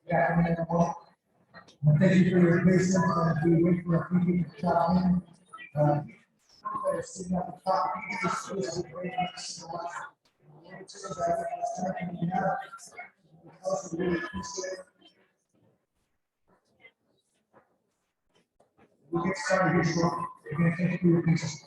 Good afternoon, everyone. Thank you for your patience as we wait for a few people to chime in. Sitting at the top, this is a great mix. We'll get started here shortly. Again, thank you for your patience.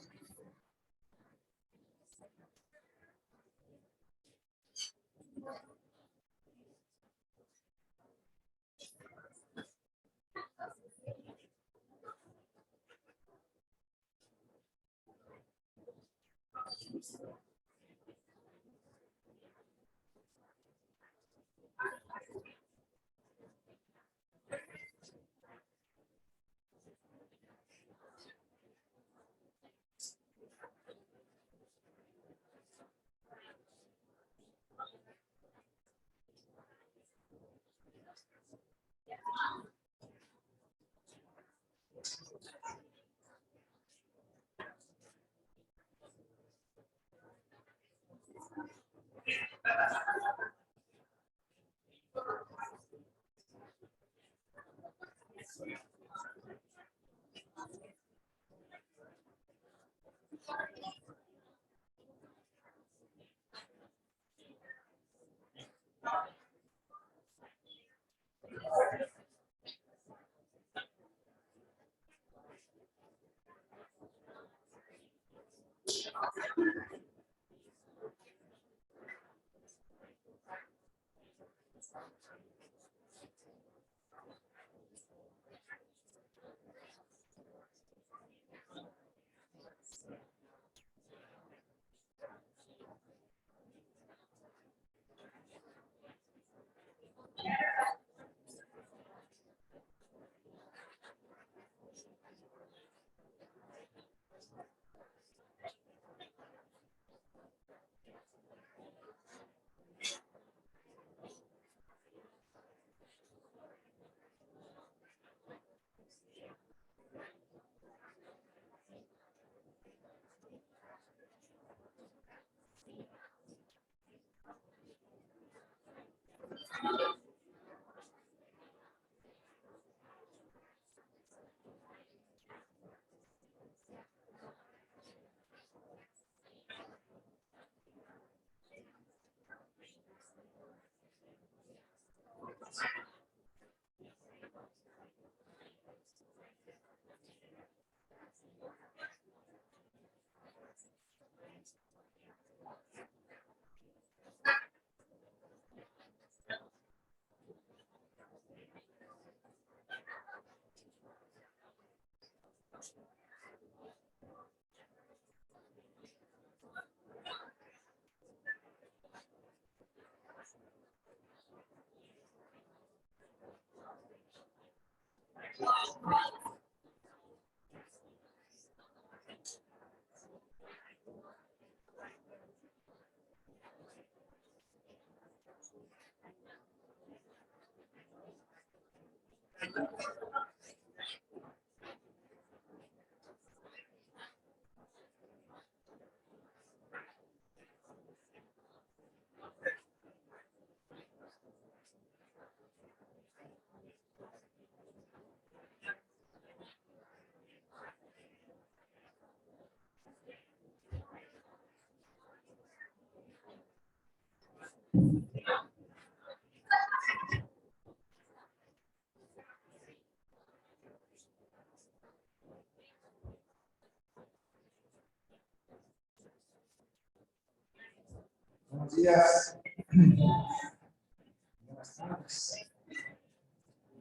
Yes.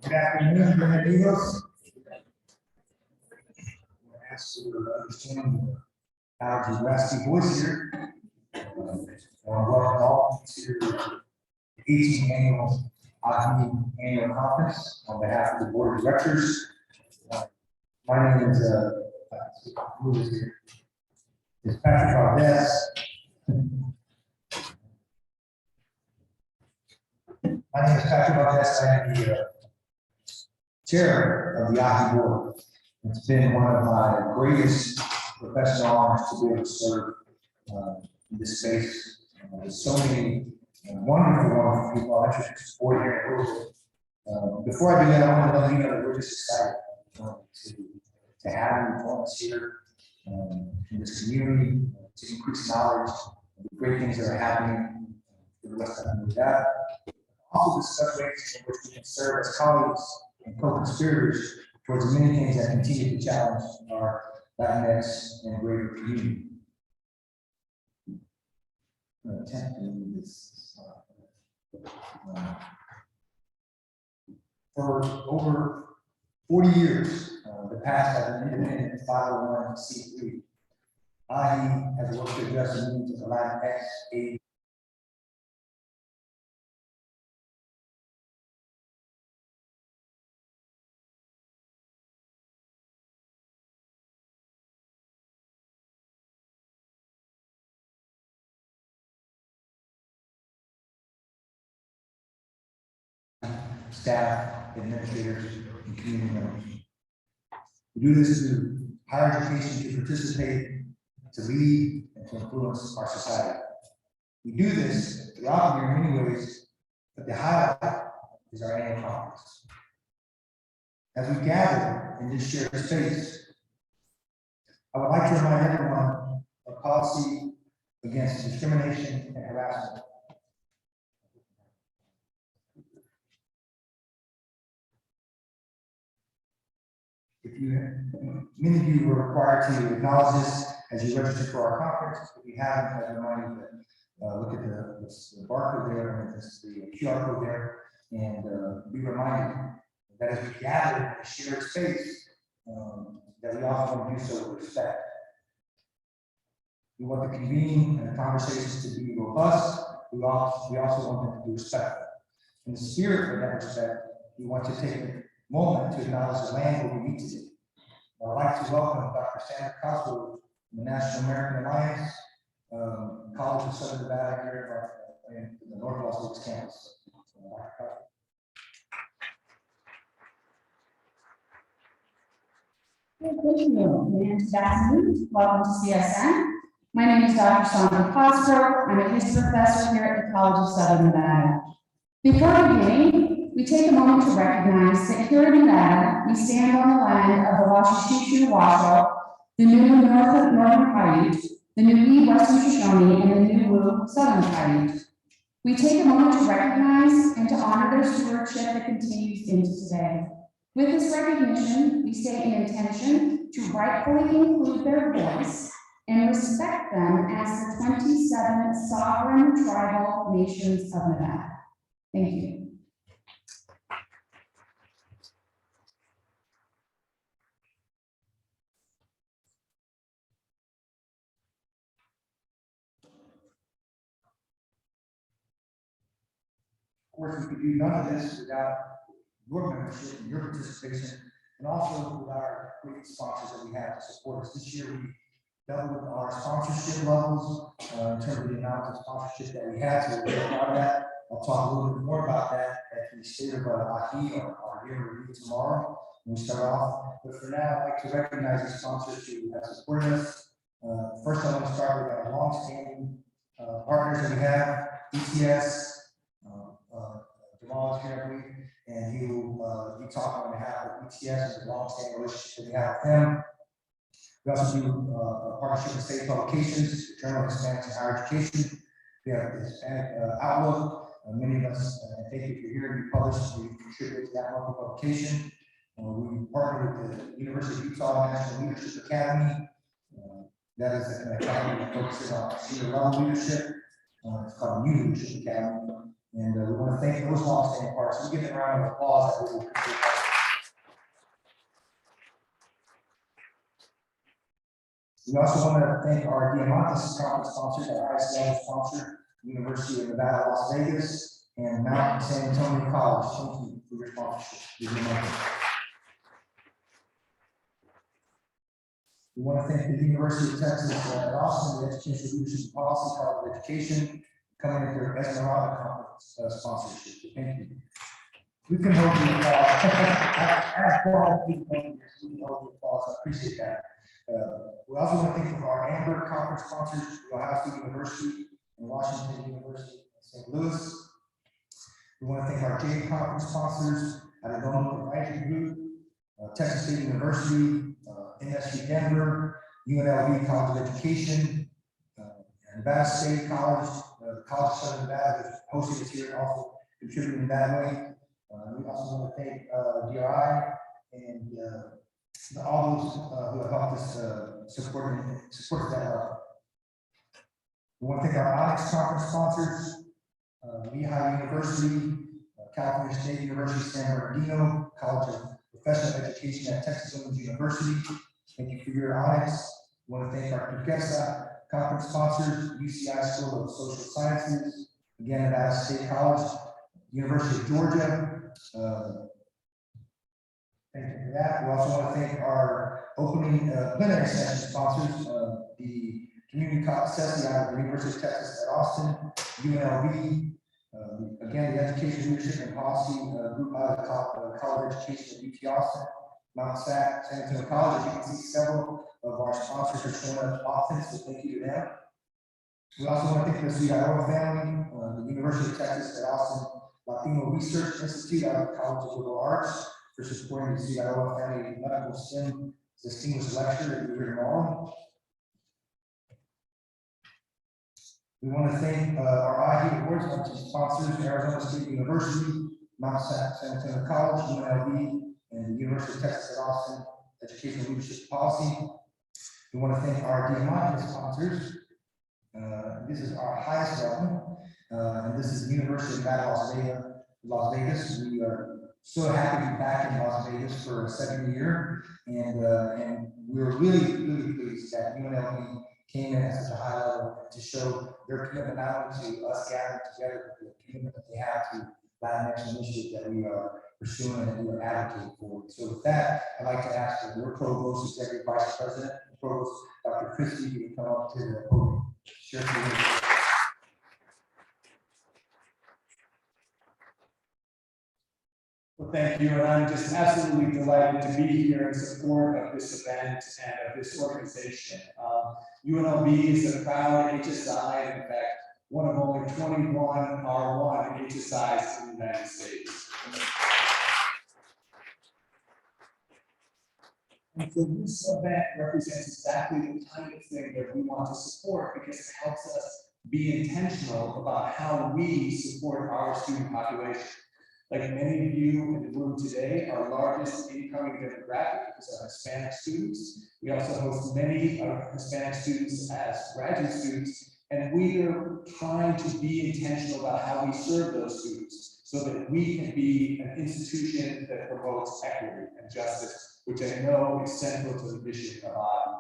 Good afternoon, bienvenidos. I ask you to understand Alex's raspy voice here. I want to welcome all to the 18th annual AAHHE Annual Conference on behalf of the Board of Directors. My name is who is here? Is Patrick Valdez. My name is Patrick Valdez. I am the chair of the AAHHE board. It's been one of my greatest professional honors to be able to serve in this space. There's so many wonderful people. I'll introduce the board here in a little bit. Before I do that, I want to let you know that we're just excited to have you join us here in this community, to increase knowledge of the great things that are happening for the West End of that. Also discuss ways in which we can serve as colleagues and co-conspirators towards many things that continue to challenge our Latinx and greater community. I'm going to attempt to move this. For over 40 years, the past as an independent 501c3, AAHHE has worked to address the needs of the Latinx, staff, administrators, and community members. We do this through higher education to participate, to lead, and to influence our society. We do this throughout the year in many ways, but the highlight is our annual conference. As we gather in this shared space, I would like to remind everyone of policy against discrimination and harassment. Many of you were required to acknowledge this as you register for our conference. If you haven't, I remind you that look at the barcode there, and the QR code there, and be reminded that as we gather in a shared space, that we also want to do so with respect. We want the convening and the conversations to be robust. We also want them to be respectful. In the spirit of that respect, we want to take a moment to acknowledge the land where we meet today. I'd like to welcome Dr. Sandra Cosgrove from the National American Alliance, College of Southern Nevada here in the North Las Vegas campus. Thank you, and good afternoon. Welcome to CSN. My name is Dr. Sandra Cosgrove. I'm a history professor here at the College of Southern Nevada. Before beginning, we take a moment to recognize that here in Nevada, we stand on the land of the Washashi Washoe, the new Northern Paiute, the new Western Shoshone, and the new Wu Southern Paiute. We take a moment to recognize and to honor their stewardship that continues into today. With this recognition, we state an intention to rightfully include their voice and respect them as the 27 sovereign tribal nations of Nevada. Thank you. Of course, we could do none of this without your membership and your participation, and also with our great sponsors that we have to support us. This year, we doubled our sponsorship levels in terms of the amount of sponsorship that we had, so we're very proud of that. I'll talk a little bit more about that at the state of AAHHE, our year review tomorrow when we start off. But for now, I'd like to recognize the sponsors who have supported us. First, I want to start with our long-standing partners that we have, ETS. Jamal is here, I believe, and he will be talking on behalf of ETS and the long-standing relationship that we have with them. We also do a partnership with state publications, the Journal of Hispanics in Higher Education. We have the Hispanic Outlook. Many of us, thank you for hearing me publish. We contribute to that monthly publication. We partner with the University of Utah National Leadership Academy. That is an academy that focuses on senior level leadership. It's called New Leadership Academy. And we want to thank those long-standing partners. So we give them a round of applause that we will appreciate. We also want to thank our Diamantes Conference sponsors, our ICL sponsor, University of Nevada, Las Vegas, and Mount San Antonio College. Thank you for your sponsorship. We want to thank the University of Texas at Austin, the Education Leadership and Policy College of Education, coming with their Esmeralda Conference sponsorship. Thank you. We can hold the applause. I have 400 people here, so we can hold the applause. I appreciate that. We also want to thank our Amber Conference sponsors, Ohio State University and Washington University in St. Louis. We want to thank our AAHHE Conference sponsors, Arizona Advisory Group, Texas State University, NSU Denver, UNLV College of Education, Nevada State College, the College of Southern Nevada, who's hosting us here and also contributing in that way. We also want to thank DRI and all those who have helped us support that level. We want to thank our Onyx Conference sponsors, Lehigh University, California State University San Bernardino, College of Professional Education at Texas A&M University. Thank you for your Onyx. We want to thank our Duquesa Conference sponsors, UCI School of Social Sciences, again, Nevada State College, University of Georgia. Thank you for that. We also want to thank our opening plenary session sponsors, the Community College Assessment out of the University of Texas at Austin, UNLV, again, the Education Leadership and Policy group out of the College of Education at UT Austin, Mount San Antonio College. As you can see, several of our sponsors are showing up often, so thank you to them. We also want to thank the CIO family, the University of Texas at Austin Latino Research Institute out of the College of Liberal Arts for supporting the CIO family medical STEM distinguished lecture that we hear tomorrow. We want to thank our AAHHE Awards Function sponsors, Arizona State University, Mount San Antonio College, UNLV, and the University of Texas at Austin Educational Leadership Policy. We want to thank our DMI sponsors. This is our highest level, and this is the University of Nevada, Las Vegas. We are so happy to be back in Las Vegas for a second year, and we're really pleased that UNLV came in at such a high level to show their commitment not only to us gathering together, but the commitment that they have to Latinx initiative that we are pursuing and we are advocating for. So with that, I'd like to ask your Provost, Executive Vice President, Provost Dr. Christie, to come up to the podium. Sure. Well, thank you, and I'm just absolutely delighted to be here in support of this event and of this organization. UNLV is a proud HSI, in fact, one of only 21 R1 HSIs in the United States. And so this event represents exactly the kind of thing that we want to support because it helps us be intentional about how we support our student population. Like many of you in the room today, our largest incoming demographic is our Hispanic students. We also host many Hispanic students as graduate students, and we are trying to be intentional about how we serve those students so that we can be an institution that promotes equity and justice, which I know is central to the mission of AAHHE.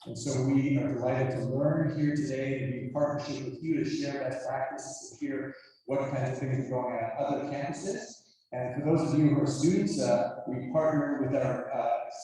And so we are delighted to learn here today and be in partnership with you to share best practices, to hear what kinds of things are going on at other campuses. And for those of you who are students, we partner with our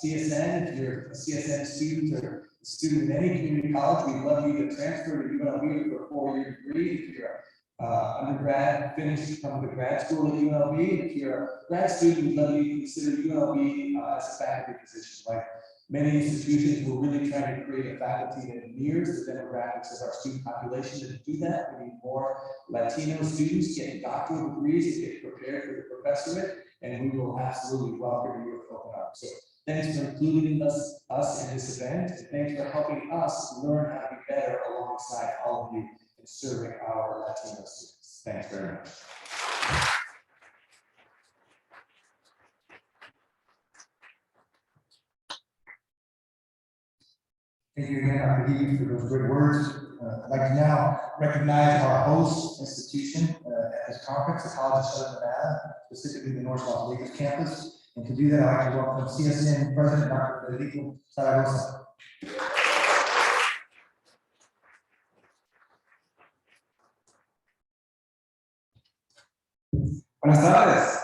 CSN. If you're a CSN student or a student in any community college, we'd love you to transfer to UNLV for a 4-year degree. If you're undergrad, finished from the grad school at UNLV. If you're a grad student, we'd love you to consider UNLV as a faculty position. Like many institutions, we're really trying to create a faculty that mirrors the demographics of our student population. And to do that, we need more Latino students getting doctoral degrees and get prepared for the professorate, and we will absolutely welcome you with open arms. So thanks for including us in this event, and thanks for helping us learn how to be better alongside all of you in serving our Latino students. Thanks very much. Thank you again, Dr. Healy, for those great words. I'd like to now recognize our host institution at this conference, the College of Southern Nevada, specifically the North Las Vegas campus. And to do that, I'd like to welcome CSN President Dr. Federico Zaragoza. Buenas tardes.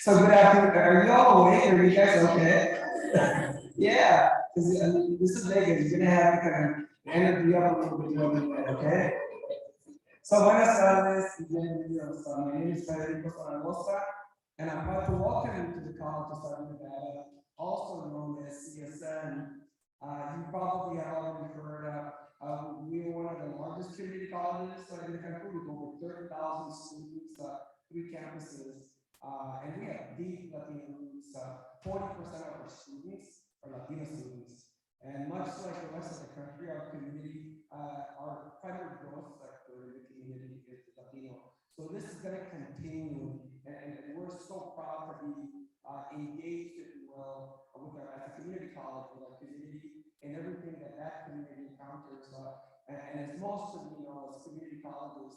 So good afternoon. Are you all awake? Are you guys okay? Yeah, because this is Vegas. You're gonna have to kind of energy up a little bit more than that, okay? So buenas tardes. My name is Federico Zaragoza, and I'm proud to welcome you to the College of Southern Nevada, also known as CSN. You probably have already heard We are one of the largest community colleges in the country with over 30,000 students, 3 campuses, and we have deep Latino roots. 40% of our students are Latino students. And much like the rest of the country, our community, our primary growth sector in the community is Latino. So this is going to continue, and we're so proud to be engaged, if you will, with our as a community college, with our community, and everything that that community encounters. And as most of you know, as community colleges,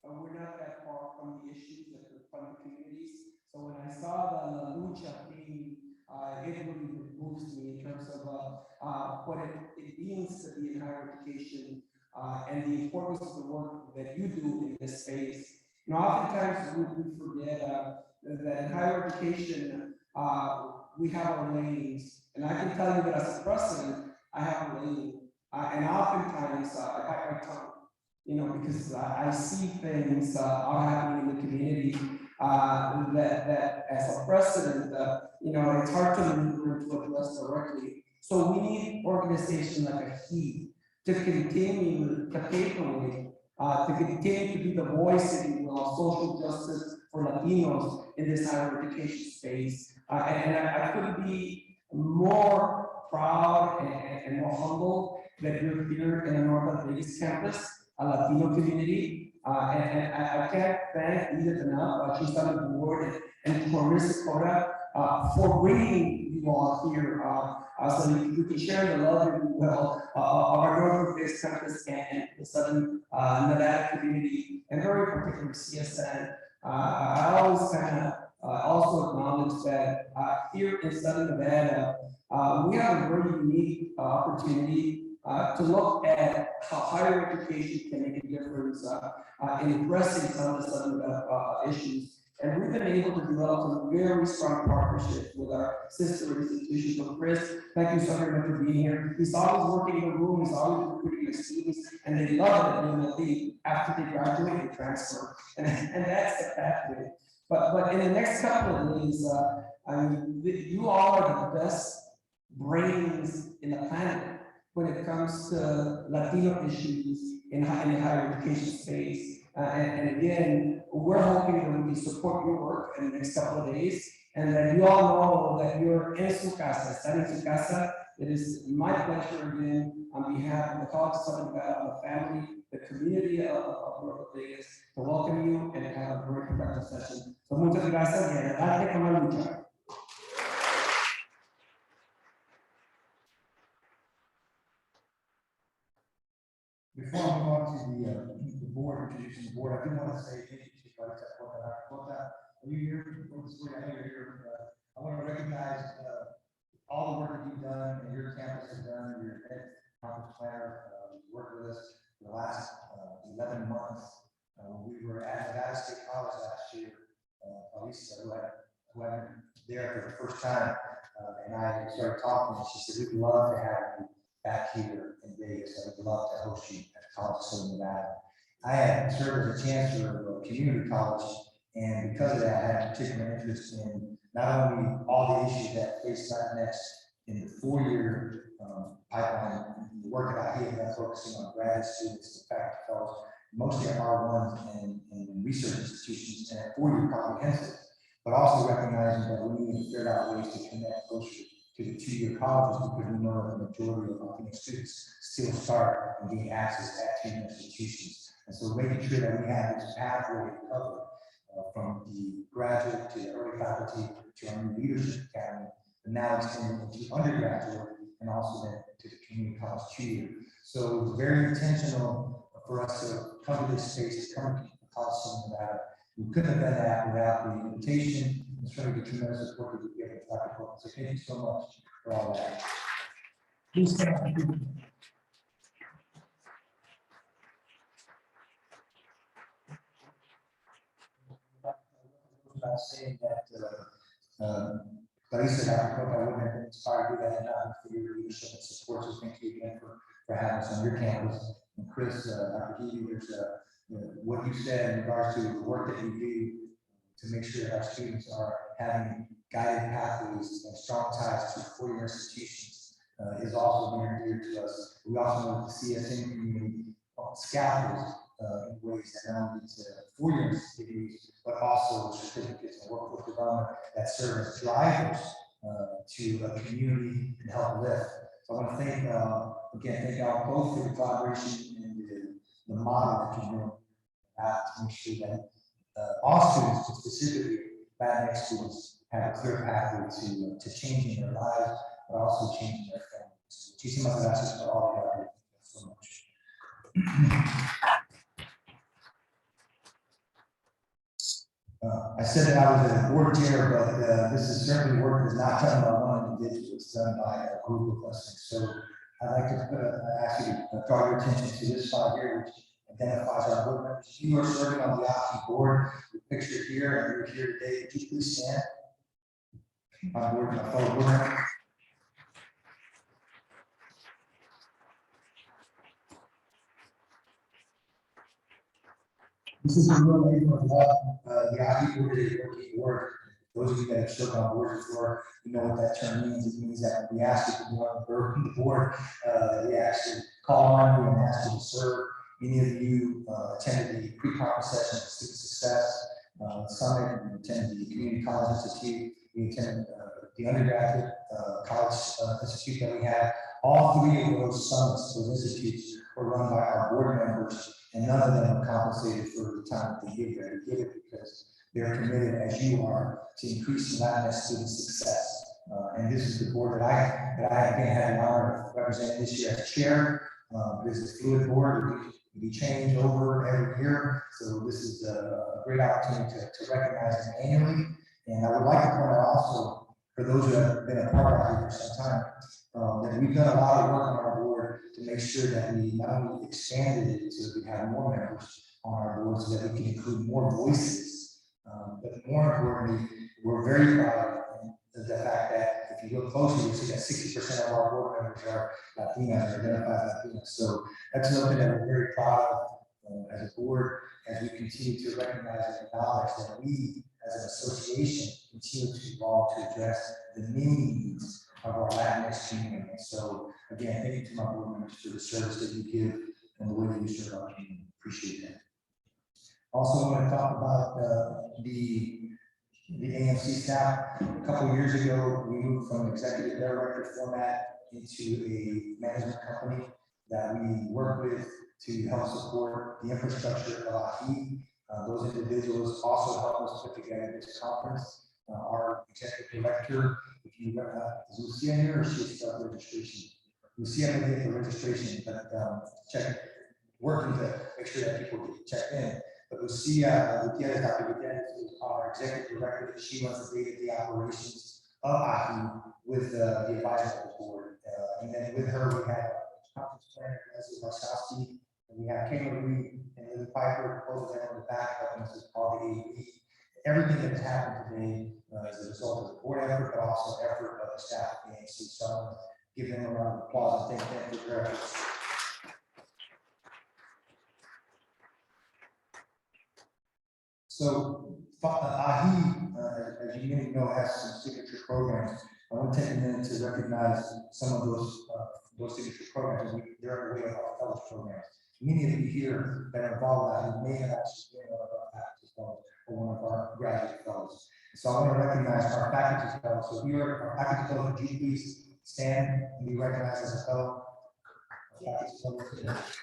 we're not that far from the issues that confront the communities. So when I saw the La Lucha theme, it really moves me in terms of what it means to be in higher education and the importance of the work that you do in this space. You know, oftentimes we forget that in higher education, we have our lanes. And I can tell you that as a president, I have a lane. And oftentimes I bite my tongue, you know, because I see things are happening in the community that as a president, you know, it's hard to maneuver to address directly. So we need organizations like AAHHE to continue to pave the way, to continue to be the voice, if you will, of social justice for Latinos in this higher education space. And I couldn't be more proud and more humble that you're here in the North Las Vegas campus, a Latino community. And I can't thank Edith enough. She's on the board, and Clarissa Cota for bringing you all here so we can share the love, if you will, of our North Las Vegas campus and the Southern Nevada community, and very particularly CSN. I always kind of also acknowledge that here in Southern Nevada, we have a very unique opportunity to look at how higher education can make a difference in addressing some of the Southern issues. And we've been able to develop some very strong partnerships with our sister institutions. So Chris, thank you so very much for being here. He's always working in the room, he's always recruiting the students, and they love it at UNLV after they graduate and transfer. And that's the pathway. But in the next couple of days, I mean, you all are the best brains in the planet when it comes to Latino issues in the higher education space. And again, we're hoping that we can support your work in the next couple of days, and that you all know that you're in su casa, están en su casa. It is my pleasure again, on behalf of the College of Southern Nevada, the family, the community of North Las Vegas, to welcome you and have a very productive session. So muchas gracias y adelante con la lucha. Before I move on to the board, introducing the board, I do want to say thank you to Are you here for this week? I know you're here. I want to recognize all the work that you've done and your campus has done, your head conference planner, worked with us for the last 11 months. We were at Nevada State College last year. Lisa, who I've been there for the first time, and I started talking, and she said, we'd love to have you back here in Vegas. I would love to host you at College of Southern Nevada. I had served as a chancellor of a community college, and because of that, I had a particular interest in not only all the issues that face Latinx in the four-year pipeline, the work that I did, focusing on grad students, the faculty fellows, mostly at R1s and research institutions and at four-year comprehensive, but also recognizing that we need to figure out ways to connect closer to the two-year colleges, because we know that the majority of Latino students still start and gain access at two institutions. And so making sure that we have this pathway covered from the graduate to the early faculty to our new leadership academy, and now extending into undergraduate and also then to the community college 2-year. So it's very intentional for us to come to this space, to come to College of Southern Nevada. We couldn't have done that without the invitation and certainly the tremendous support that we get with Dr. Coleman. So thank you so much for all that. Please stand up. About saying that Clarissa, Dr. Cook, I wouldn't have been inspired to do that for your leadership and support. So thank you again for having us on your campus. And Chris, Dr. Healy, there's what you said in regards to the work that you do to make sure that our students are having guided pathways and strong ties to four-year institutions. is also near and dear to us. We also know the CSN community scaffolds in ways that not only to 4-year degrees, but also certificates and workforce development that serve as drivers to a community and help lift. So I want to thank, again, thank y'all both for the collaboration and the model that you know to make sure that all students, but specifically Latinx students, have a clear pathway to changing their lives, but also changing their families. Muchísimas gracias for all of that. So much. I said that I was a board chair, but this is certainly work that's not done by one individual, it's done by a group of us. So I'd like to ask you to draw your attention to this slide here, which identifies our board members. If you are serving on the AAHHE board, you're pictured here, and you're here today, would you please stand? My board, my fellow board members. This is a real labor of love. The AAHHE board is a working board. Those of you that have served on boards before, you know what that term means. It means that we ask you to be on the board, we actually call on you and ask you to serve. Many of you attended the pre-conference session for student success summit, you attended the community college institute, you attended the undergraduate college institute that we had. All 3 of those summits, those institutes, were run by our board members, and none of them are compensated for the time that they give there. They give it because they're committed, as you are, to increasing Latinx student success. And this is the board that I again had the honor of representing this year as chair. This is a fluid board. We change over every year. So this is a great opportunity to recognize them annually. And I would like to point out also, for those who have been a part of it for some time, that we've done a lot of work on our board to make sure that we not only expanded it so that we have more members on our board so that we can include more voices. But more importantly, we're very proud of the fact that if you look closely, you'll see that 60% of our board members are Latinas, or identified Latinas. So that's something that we're very proud of as a board, as we continue to recognize and acknowledge that we, as an association, continue to evolve to address the many needs of our Latinx community. So again, thank you to my board members for the service that you give and the way that you serve our community. Appreciate that. Also, I want to talk about the AMC staff. A couple of years ago, we moved from executive director format into a management company that we work with to help support the infrastructure of AAHHE. Those individuals also help us put together this conference. Our executive director, if you is Lucia here, or she's registration? Lucia may get the registration, but working to make sure that people get checked in. But Lucia Gutierrez, Dr. Gutierrez, is our executive director. She runs the day-to-day operations of AAHHE with the advisory board. And then with her, we have conference planner Leslie Warshawski, and we have Kayla Reed and Lily Piper, both of them in the back, helping us with all the AAHHE. Everything that has happened today is a result of the board effort, but also effort of the staff at the AMC. So I want to give them a round of applause and thank them for their efforts. So AAHHE, as you may know, has some signature programs. I want to take a minute to recognize some of those signature programs. They're in the way of our fellows programs. Many of you here that are involved in AAHHE may have actually been one of our faculty fellows or one of our graduate fellows. So I want to recognize our faculty fellows. So if you're our faculty fellow, would you please stand and be recognized as a fellow? Faculty fellows.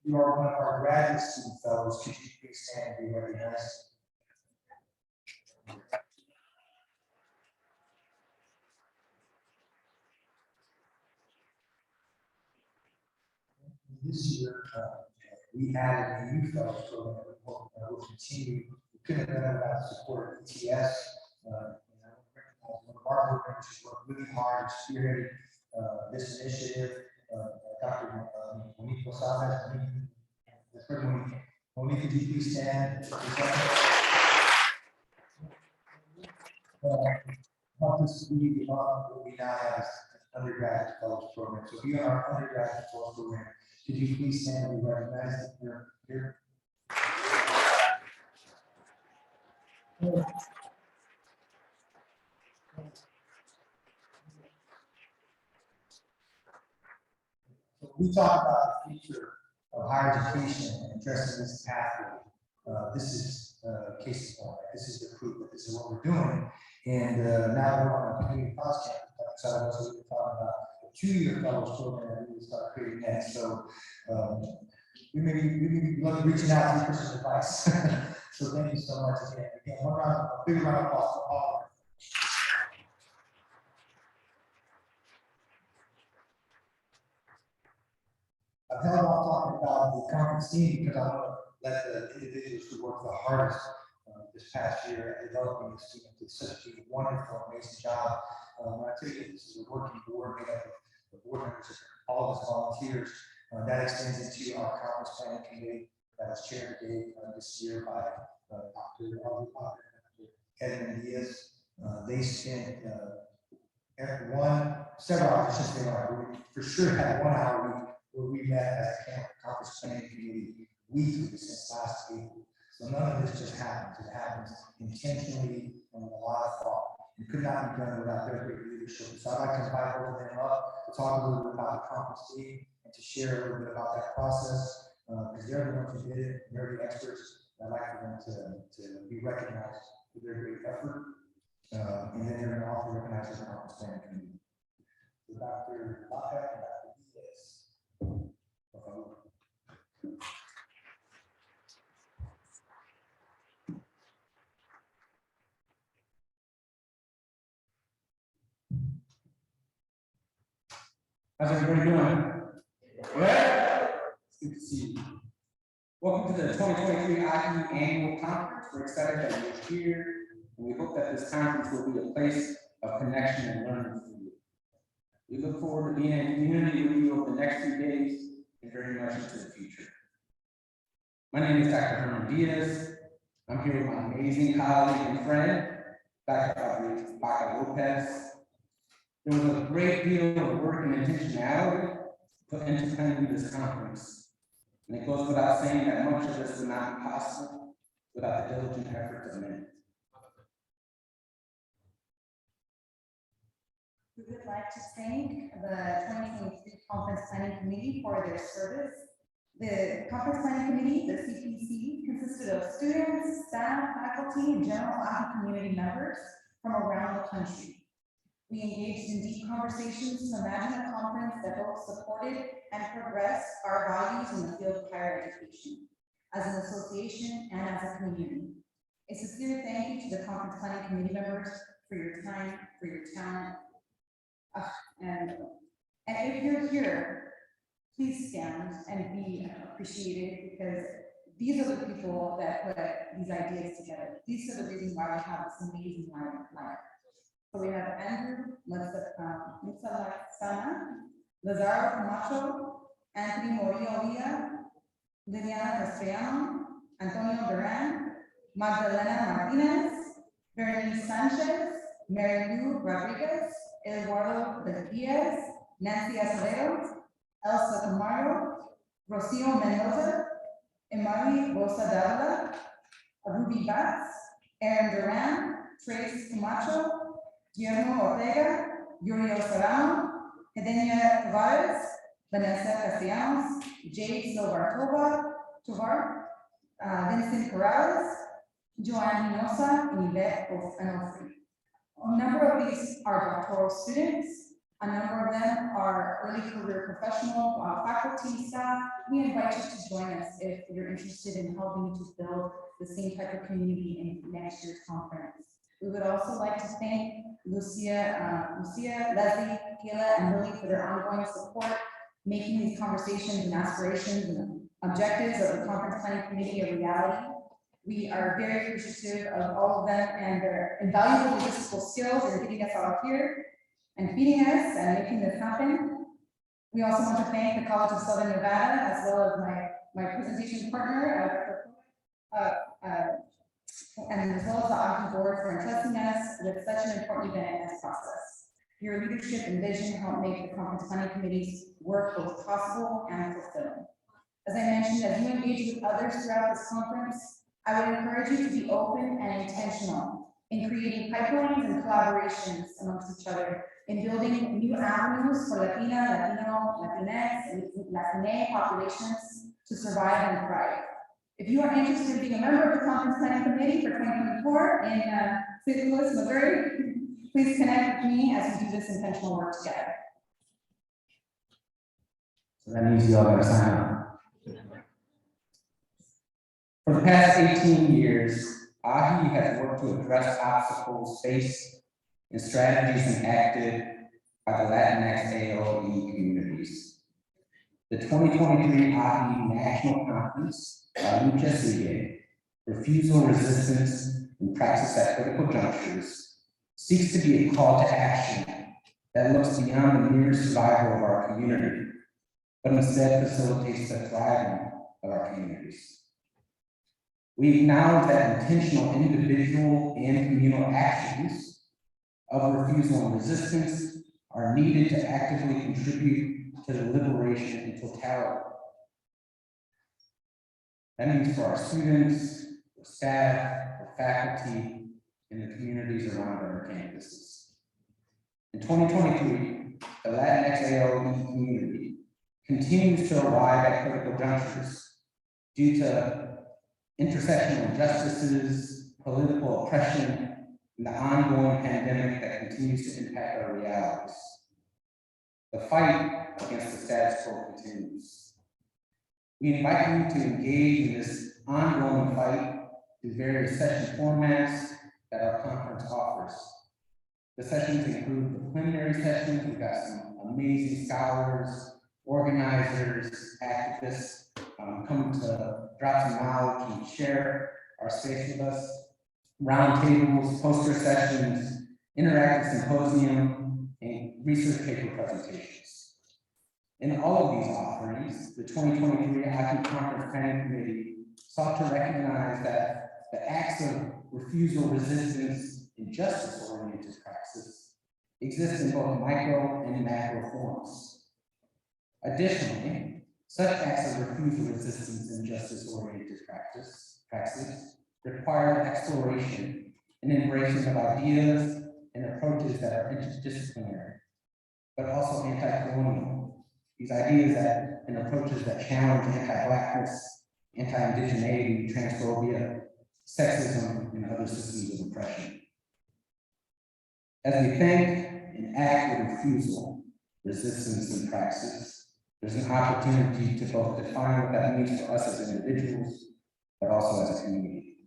You are one of our graduate student fellows. Could you please stand and be recognized? This year, we added a new fellows program that will continue. We couldn't have done it without the support of ETS. One of our programs has worked really hard to spearhead this initiative. Dr. Monique Posada, Monique, could you please stand? Help us be what we now have as undergraduate fellows program. So if you are our undergraduate fellows program, could you please stand and be recognized? You're here. We talk about the future of higher education and addressing this pathway. This is case in point. This is the proof that this is what we're doing. And now we're on a community college campus. So we're talking about a 2-year fellows program that we will start creating next. So we may be reaching out to you for some advice. So thank you so much again. Again, a big round of applause for all of you. I've held off talking about the conference team because I want to let the individuals who worked the hardest this past year at developing this team did such a wonderful, amazing job. When I tell you this is a working board made up of board members, all of us volunteers. That extends into our conference planning committee that was chaired today this year by Dr. Edmund Diaz. They spent several hours, just we for sure had 1 hour a week where we met as a conference planning committee weekly since last April. So none of this just happens. It happens intentionally and with a lot of thought. It could not be done without their great leadership. So I'd like to invite both of them up to talk a little bit about the conference team and to share a little bit about that process, because they're the ones who did it. They're the experts. I'd like for them to be recognized for their great effort. And then they're going to also recognize the conference planning committee. So Dr. Lockhart and Dr. Diaz. How's everybody doing? Good? It's good to see you. Welcome to the 2023 AAHHE Annual Conference. We're excited that you're here, and we hope that this conference will be a place of connection and learning for you. We look forward to being in community with you over the next few days and very much into the future. My name is Dr. Herman Diaz. I'm here with my amazing colleague and friend, Dr. Baca Lopez. There was a great deal of work and intentionality put into planning this conference. And it goes without saying that much of this would not be possible without the diligent efforts of many. We would like to thank the 2023 Conference Planning Committee for their service. The Conference Planning Committee, the CPC, consisted of students, staff, faculty, and general AAHHE community members from around the country. We engaged in deep conversations to imagine a conference that both supported and progressed our values in the field of higher education, as an association and as a community. A sincere thank you to the Conference Planning Committee members for your time, for your talent, and if you're here, please stand and be appreciated, because these are the people that put these ideas together. These are the reasons why we have this amazing lineup. So we have Andrew Mutsala, Lazaro Camacho, Anthony Morillo Villa, Liliana Castellano, Antonio Duran, Magdalena Martinez, Bernice Sanchez, Mary Lou Rodriguez, Eduardo Diaz, Nancy Acevedo, Elsa Camargo, Rocio Mendoza, Emily Rosa Dalla, Ruby Batts, Aaron Duran, Trace Camacho, Guillermo Ortega, Yurio Serrano, Hedenia Tavares, Vanessa Castellanos, Jade Silva Tovar, Vincent Corrales, Joanne Hinosa, and Yvette Onofri. A number of these are doctoral students. A number of them are early career professional faculty, staff. We invite you to join us if you're interested in helping to build the same type of community in next year's conference. We would also like to thank Lucia, Leslie, Kayla, and Lily for their ongoing support, making these conversations and aspirations and objectives of the Conference Planning Committee a reality. We are very appreciative of all of them and their invaluable logistical skills in getting us all here and feeding us and making this happen. We also want to thank the College of Southern Nevada, as well as my presentation partner, and as well as the AAHHE board for entrusting us with such an important event in this process. Your leadership and vision help make the Conference Planning Committee's work both possible and fulfilling. As I mentioned, as you engage with others throughout this conference, I would encourage you to be open and intentional in creating pipelines and collaborations amongst each other, in building new avenues for Latina, Latino, Latinx, and Latine populations to survive and thrive. If you are interested in being a member of the Conference Planning Committee for 2024 in St. Louis, Missouri, please connect with me as we do this intentional work together. So that means you all gotta sign up. For the past 18 years, AAHHE has worked to address obstacles faced and strategies enacted by the Latinx AAHHE communities. The 2023 AAHHE National Conference, Refusal, Resistance, and Praxis at Critical Junctures, seeks to be a call to action that looks beyond the mere survival of our community, but instead facilitates the thriving of our communities. We acknowledge that intentional individual and communal actions of refusal and resistance are needed to actively contribute to the liberation in totality. That means for our students, for staff, for faculty, and the communities around our campuses. In 2023, the Latinx AAHHE community continues to arrive at critical junctures due to intersectional injustices, political oppression, and the ongoing pandemic that continues to impact our realities. The fight against the status quo continues. We invite you to engage in this ongoing fight through various session formats that our conference offers. The sessions include the plenary sessions. We've got some amazing scholars, organizers, activists come to drop some knowledge and share our space with us. Roundtables, poster sessions, interactive symposium, and research paper presentations. In all of these offerings, the 2023 AAHHE Conference Planning Committee sought to recognize that the acts of refusal, resistance, and justice-oriented praxis exist in both micro and macro forms. Additionally, such acts of refusal, resistance, and justice-oriented praxis require exploration and embracing of ideas and approaches that are interdisciplinary, but also anti-colonial. These ideas and approaches that challenge anti-Blackness, anti-indigeneity, transphobia, sexism, and other systems of oppression. As we think and act with refusal, resistance, and praxis, there's an opportunity to both define what that means for us as individuals, but also as a community.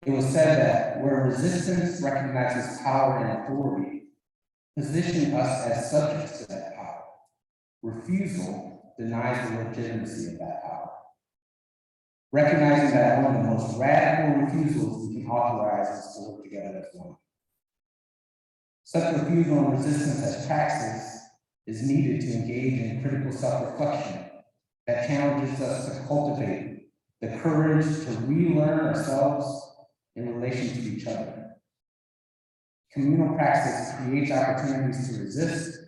It was said that where resistance recognizes power and authority, position us as subjects to that power. Refusal denies the legitimacy of that power. Recognizing that one of the most radical refusals we can authorize is to work together as one. Such refusal and resistance as praxis is needed to engage in critical self-reflection that challenges us to cultivate the courage to relearn ourselves in relation to each other. Communal praxis creates opportunities to resist,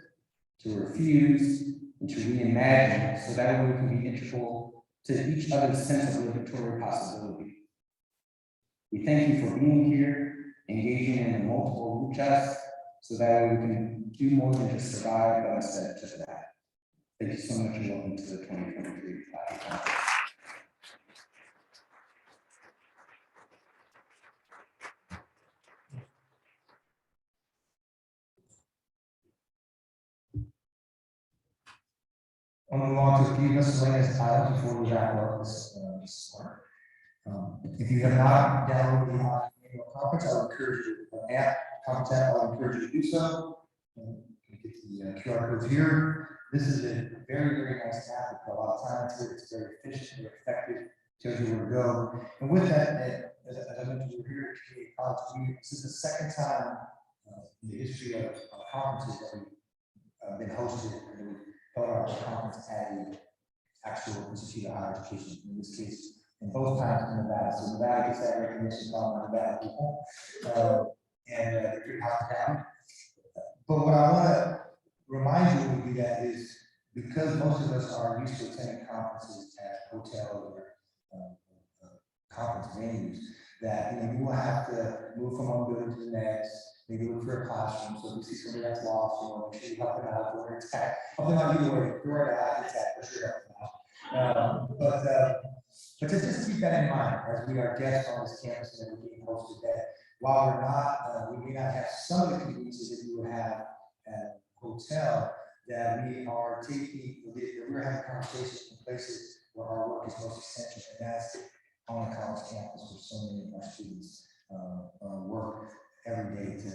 to refuse, and to reimagine so that we can be integral to each other's sense of liberatory possibility. We thank you for being here, engaging in the multiple luchas, so that we can do more than just survive, but instead to thrive. Thank you so much and welcome to the 2023 AAHHE Conference. I'm going to move on to a few miscellaneous items before we wrap up this morning. If you have not downloaded the AAHHE Annual Conference, I would encourage you to app contact. I would encourage you to do so. You get the QR codes here. This is a very, very nice app. We put a lot of time into it. It's very efficient, very effective. Tells you where to go. And with that, as I mentioned, we're here at community college. This is the second time in the history of conferences that we've been hosted. And we've held our conference at an actual institute of higher education. In this case, in both times in Nevada. So Nevada gets that recognition from our Nevada people. And they're pretty hospitality. But what I want to remind you when we do that is because most of us are used to attending conferences at hotels or conference venues, that, you will have to move from one building to the next, maybe look for a classroom, so if you see somebody that's lost, make sure you help them out, or attack, help them out either way, door to eye attack, for sure, help them out. But to just keep that in mind, as we are guests on this campus and we're being hosted, that while we're not, we may not have some of the conveniences that you would have at a hotel, that we are taking, we're having conversations in places where our work is most essential, and that's on a college campus where so many of our students work every day to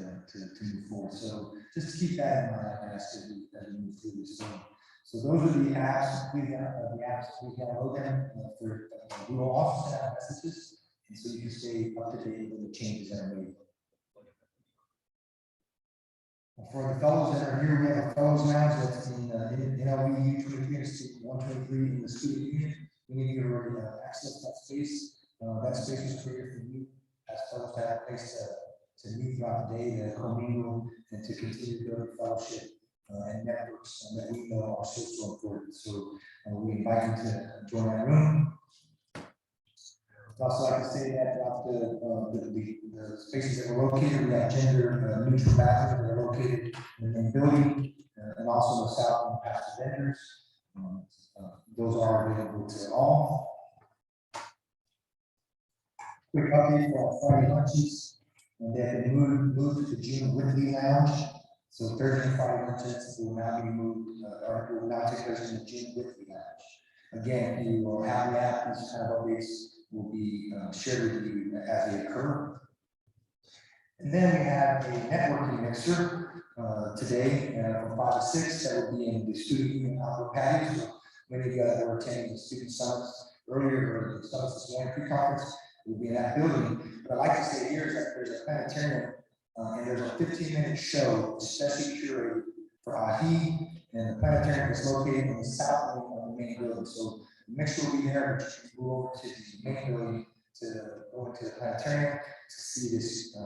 move forward. So just keep that in mind as we move through this thing. So those are the apps we download them for. We will also send out messages, and so you can stay up to date with the changes that are made. For the fellows that are here, we have a fellows lounge that's in NLU 23 and 123 in the student union. We need you to access that space. That space is created for you as fellows to have a place to meet throughout the day, to commingle, and to continue to build fellowship and networks that we know are so important. So we invite you to join that room. I'd also like to say that throughout the spaces that are located, we have gender neutral bathrooms that are located in the main building and also the south and past the vendors. Those are available to all. Quick update for our Friday lunches. And they have been moved to the June Whitley Lounge. So Thursday and Friday lunches will now be moved, or will now take place in the June Whitley Lounge. Again, if you will have the app, these kind of updates will be shared with you as they occur. And then we have a networking mixer today from 5 to 6 that will be in the student union outdoor patio. So many of you that were attending the student summits earlier, or the summits this morning pre-conference, will be in that building. But I'd like to say here is that there's a planetarium and there's a 15-minute show especially curated for AAHHE, and the planetarium is located in the south wing of the main building. So the mixer will be there, but you can go over to the main building to go into the planetarium to see this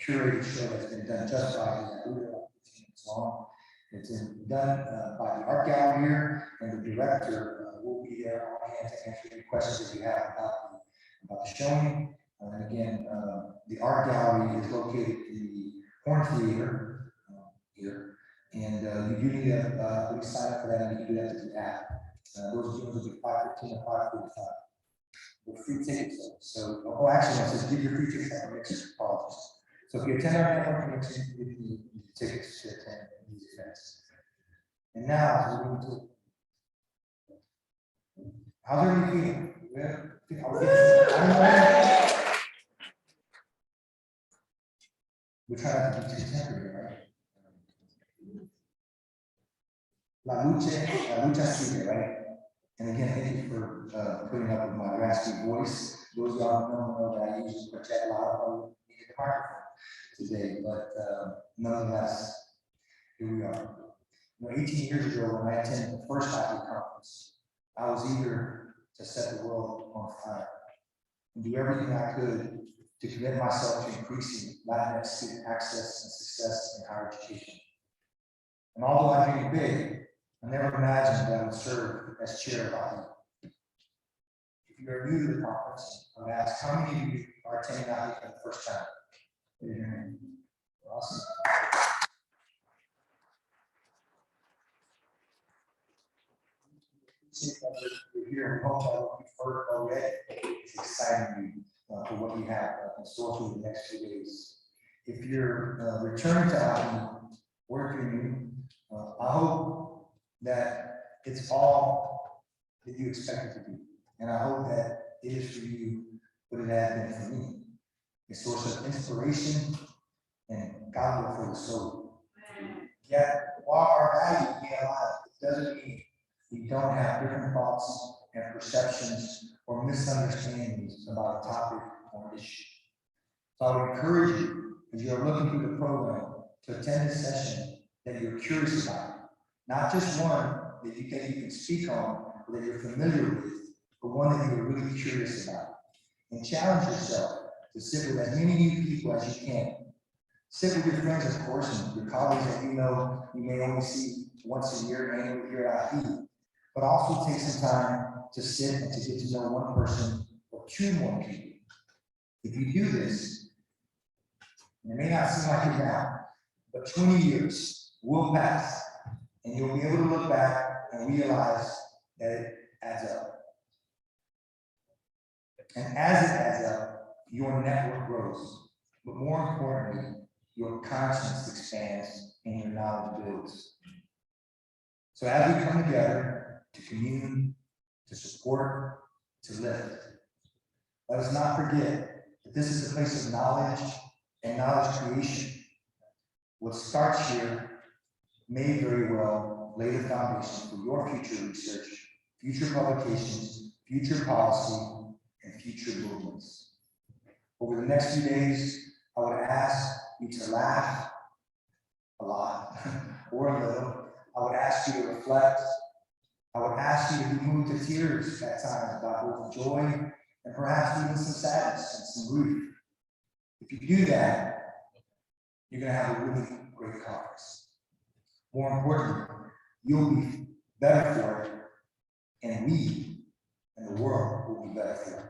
curated show that's been done just by that 15 minutes long. It's done by the art gallery here, and the director will be there on hand to answer any questions that you have about the showing. And again, the art gallery is located in the Horn Theater here, and you do need to sign up for that, and you can do that through the app. Those viewings will be 5:15 and 5:45. With free tickets, so actually, it says give your free tickets at the mixer. Apologies. So if you attend our networking mixer, you give the tickets to attend these events. And now, we're going to. How's everybody feeling? We're trying to be too temporary, right? La lucha sigue, right? And again, thank you for putting up with my raspy voice. Those of y'all who know that I usually project a lot of the microphone today, but nonetheless, here we are. 18 years ago, when I attended the first AAHHE Conference, I was eager to set the world on fire and do everything I could to commit myself to increasing Latinx student access and success in higher education. And although I dreamed big, I never imagined that I would serve as chair of AAHHE. If you are new to the conference, I would ask how many of you are attending AAHHE for the first time? Raise your hand. Awesome. You're here and hope that what you've heard already is exciting you for what you have in store for the next few days. If you're returning to AAHHE, or if you're new, I hope that it's all that you expect it to be. And I hope that it is for you what it has been for me. A source of inspiration and gospel for the soul. Yet, while our value being alive, it doesn't mean we don't have different thoughts and perceptions or misunderstandings about a topic or issue. So I would encourage you, as you're looking through the program, to attend a session that you're curious about. Not just one that you think you can speak on or that you're familiar with, but one that you're really curious about. And challenge yourself to sit with as many new people as you can. Sit with your friends, of course, and your colleagues that you know you may only see once a year, annually here at AAHHE. But also take some time to sit and to get to know one person or or 2 more people. If you do this, it may not seem like it now, but 20 years will pass, and you'll be able to look back and realize that it adds up. And as it adds up, your network grows, but more importantly, your conscience expands and your knowledge builds. So as we come together to commune, to support, to lift, let us not forget that this is a place of knowledge and knowledge creation. What starts here may very well lay the foundation for your future research, future publications, future policy, and future movements. Over the next few days, I would ask you to laugh a lot or a little. I would ask you to reflect. I would ask you to be moved to tears at times by both joy and perhaps even some sadness and some grief. If you do that, you're going to have a really great conference. More importantly, you'll be better for it, and we and the world will be better for it.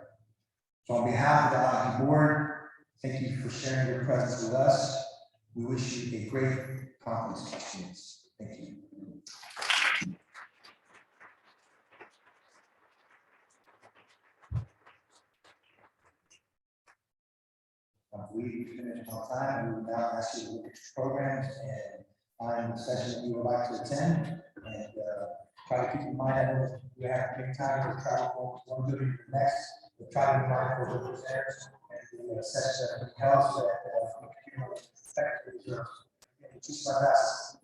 So on behalf of the AAHHE board, thank you for sharing your presence with us. We wish you a great conference experience. Thank you. I believe we finished on time. We will now ask you to look at your programs and find the session that you would like to attend, and try to keep in mind that you have to make time to travel from one building to the next, but try to be mindful of those errors and the session that we held so that effectively just my best.